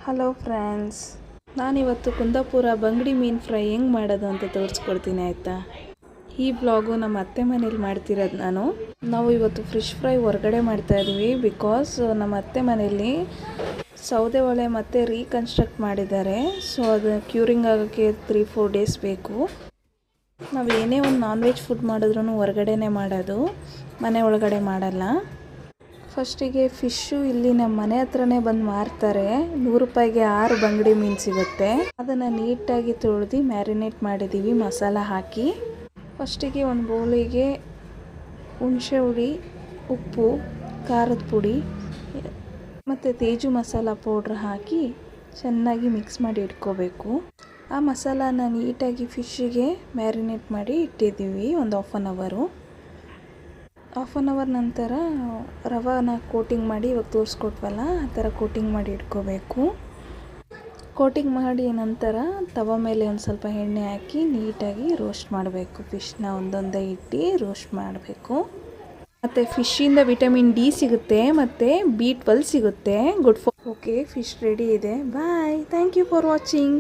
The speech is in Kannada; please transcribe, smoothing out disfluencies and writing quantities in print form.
ಹಲೋ ಫ್ರೆಂಡ್ಸ್, ನಾನಿವತ್ತು ಕುಂದಾಪುರ ಬಂಗಡಿ ಮೀನು ಫ್ರೈ ಹೆಂಗೆ ಮಾಡೋದು ಅಂತ ತೋರಿಸ್ಕೊಡ್ತೀನಿ ಆಯಿತಾ. ಈ ಬ್ಲಾಗು ನಮ್ಮ ಅತ್ತೆ ಮನೇಲಿ ಮಾಡ್ತಿರೋದು ನಾವು ಇವತ್ತು ಫಿಶ್ ಫ್ರೈ ಹೊರಗಡೆ ಮಾಡ್ತಾಯಿದ್ವಿ. ಬಿಕಾಸ್ ನಮ್ಮ ಅತ್ತೆ ಮನೇಲಿ ಸೌದೆ ಒಲೆ ಮತ್ತು ರೀಕನ್ಸ್ಟ್ರಕ್ಟ್ ಮಾಡಿದ್ದಾರೆ. ಸೊ ಅದು ಕ್ಯೂರಿಂಗ್ ಆಗೋಕ್ಕೆ 3-4 ಡೇಸ್ ಬೇಕು. ನಾವು ಏನೇ ಒಂದು ನಾನ್ ವೆಜ್ ಫುಡ್ ಮಾಡಿದ್ರೂ ಹೊರಗಡೆನೇ ಮಾಡೋದು, ಮನೆ ಒಳಗಡೆ ಮಾಡಲ್ಲ. ಫಸ್ಟಿಗೆ ಫಿಶ್ಶು ಇಲ್ಲಿ ನಮ್ಮ ಮನೆ ಹತ್ರನೇ ಬಂದು ಮಾರ್ತಾರೆ. 100 ರೂಪಾಯಿಗೆ 6 ಬಂಗಡಿ ಮೀನು ಸಿಗುತ್ತೆ. ಅದನ್ನು ನೀಟಾಗಿ ತೊಳೆದು ಮ್ಯಾರಿನೇಟ್ ಮಾಡಿದ್ದೀವಿ ಮಸಾಲ ಹಾಕಿ. ಫಸ್ಟಿಗೆ ಒಂದು ಬೌಲಿಗೆ ಹುಣಸೆ ಹುಳಿ, ಉಪ್ಪು, ಖಾರದ ಪುಡಿ ಮತ್ತು ತೇಜು ಮಸಾಲ ಪೌಡ್ರ್ ಹಾಕಿ ಚೆನ್ನಾಗಿ ಮಿಕ್ಸ್ ಮಾಡಿ ಇಟ್ಕೋಬೇಕು. ಆ ಮಸಾಲಾನ ನೀಟಾಗಿ ಫಿಶ್ಶಿಗೆ ಮ್ಯಾರಿನೇಟ್ ಮಾಡಿ ಇಟ್ಟಿದ್ದೀವಿ ಒಂದು ಹಾಫ್ ಆನ್ ಅವರ್ ನಂತರ ರವಾನ ಕೋಟಿಂಗ್ ಮಾಡಿ ಇವಾಗ ತೋರಿಸ್ಕೊಟ್ವಲ್ಲ ಆ ಥರ ಕೋಟಿಂಗ್ ಮಾಡಿ ಇಟ್ಕೋಬೇಕು. ಕೋಟಿಂಗ್ ಮಾಡಿ ನಂತರ ತವ ಮೇಲೆ ಒಂದು ಸ್ವಲ್ಪ ಎಣ್ಣೆ ಹಾಕಿ ನೀಟಾಗಿ ರೋಸ್ಟ್ ಮಾಡಬೇಕು. ಫಿಶ್ನ ಒಂದೊಂದೇ ಇಟ್ಟು ರೋಸ್ಟ್ ಮಾಡಬೇಕು. ಮತ್ತು ಫಿಶ್ಶಿಂದ ವಿಟಮಿನ್ ಡಿ ಸಿಗುತ್ತೆ ಮತ್ತು B12 ಸಿಗುತ್ತೆ. Good for. Okay, fish ready ಇದೆ. Bye. Thank you for watching.